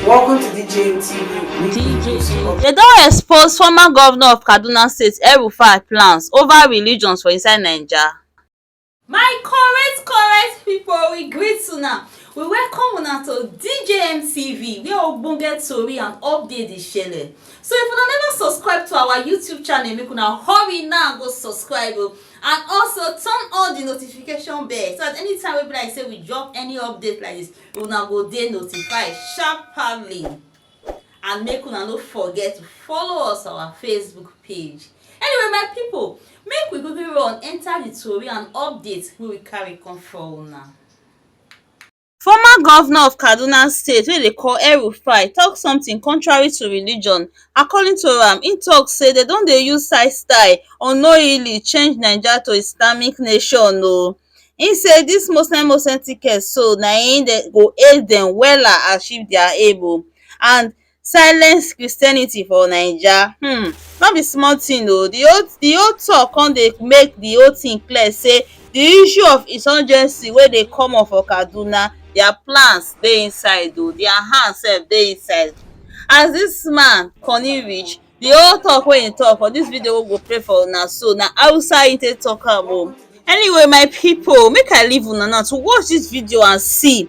Welcome to DJ. They don't expose former governor of Kaduna State Rufai plans over religions for inside naija. My correct people, we greet una. We welcome una to DJMTV, where ogbonge tori and update dey shele. So if una never subscribe to our YouTube channel, make una hurry now go subscribe and also turn on the notification bell so that anytime we be like say we drop any update like this, una go dey notified sharply. And make una no forget to follow us on our Facebook page. Anyway, my people, make we quickly run enter the tori and update wey we carry come for una. Former governor of Kaduna State wey dey call Rufai tok something contrary to religion. According to am, im tok say dem don dey use style unknowingly change naija to Islamic nation o. Im say dis Muslim ticket so na im dem go aid dem wella achieve dia aim o, and silence Christianity for naija. No be small tin o. The whole talk come dey make the whole thing clear say the issue of insurgency wey dey common for Kaduna, their plans dey inside o, their hand sef dey inside. As dis man Conny reach, the whole talk wey im talk for dis video wey go play for una so na Hausa im take talk am o. Anyway, my people, make I leave una now to watch dis video and see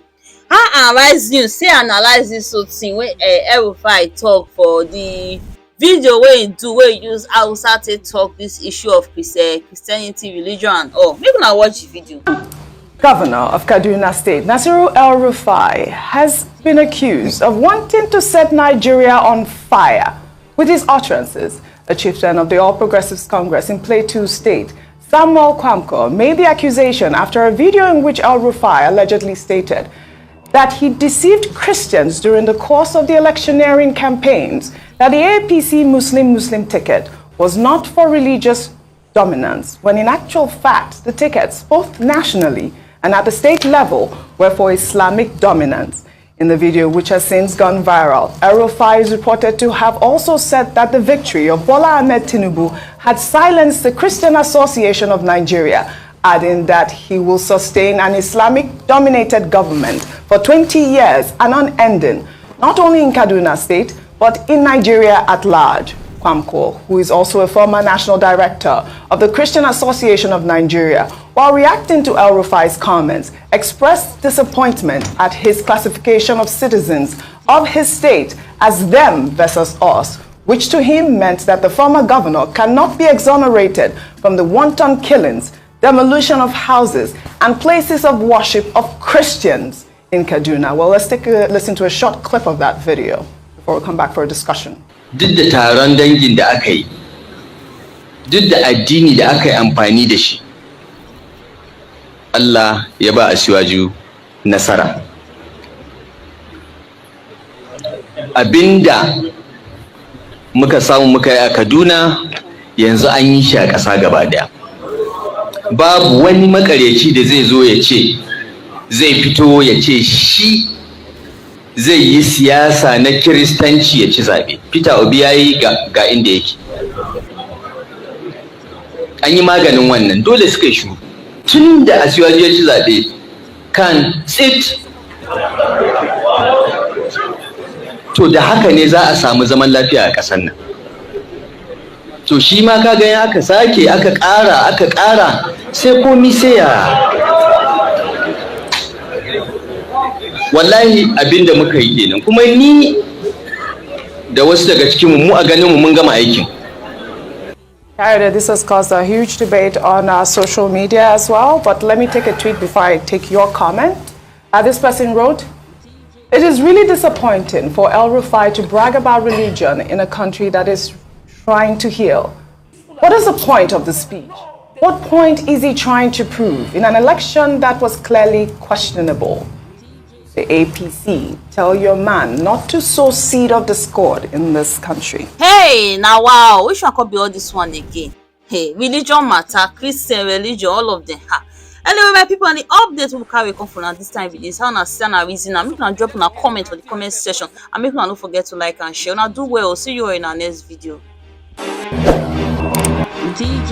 how Arise News say analyse dis whole thing wey Rufai talk for the video wey im do, wey use Hausa take talk dis issue of Christianity, religion and all. Make una watch the video. Governor of Kaduna State, Nasiru El-Rufai, has been accused of wanting to set Nigeria on fire. With his utterances, a chieftain of the All Progressives Congress in Plateau State, Samuel Kwamko, made the accusation after a video in which El-Rufai allegedly stated that he deceived Christians during the course of the electioneering campaigns, that the APC Muslim ticket was not for religious dominance, when in actual fact the tickets, both nationally and at the state level, were for Islamic dominance. In the video, which has since gone viral, El-Rufai is reported to have also said that the victory of Bola Ahmed Tinubu had silenced the Christian Association of Nigeria, adding that he will sustain an Islamic-dominated government for 20 years and unending, not only in Kaduna State, but in Nigeria at large. Kwamko, who is also a former national director of the Christian Association of Nigeria, while reacting to El-Rufai's comments, expressed disappointment at his classification of citizens of his state as them versus us, which to him meant that the former governor cannot be exonerated from the wanton killings, demolition of houses, and places of worship of Christians in Kaduna. Well, let's take a listen to a short clip of that video before we come back for a discussion. Duk da taron dangin da aka yi, duk da addini da aka yi amfani da shi, Allah ya ba Asiwaju nasara. Abinda muka samu muka yi a Kaduna yanzu an yi shi a ƙasa gaba daya. Babu wani makaryaci da zai zo ya ce, zai fito ya ce shi zai yi siyasa na Kiristanci ya ci zabe. Peter Obi yayi ga inda yake. An yi maganin wannan, dole suka yi shiru. Tun da Asiwaju ya ci zabe kan tsit. To da haka ne za a samu zaman lafiya a ƙasar nan. To shi ma kaga ya aka sake aka ƙara sai komi sai ya wallahi abinda muka yi kenan, kuma ni da wasu daga cikin mu a ganin mu mun gama aikin. This has caused a huge debate on social media as well, but let me take a tweet before I take your comment. This person wrote, "It is really disappointing for El-Rufai to brag about religion in a country that is trying to heal. What is the point of the speech? What point is he trying to prove in an election that was clearly questionable? The APC, tell your man not to sow seed of discord in this country." Hey, now wow, which one could be all this one again? Hey, religion matter, Christian religion, all of them. Anyway, my people, on the update we carry come from this time with this, how na stand and reason, and make una drop una comment for the comment section, and make una don't forget to like and share. Now do well. See you all in our next video. DJ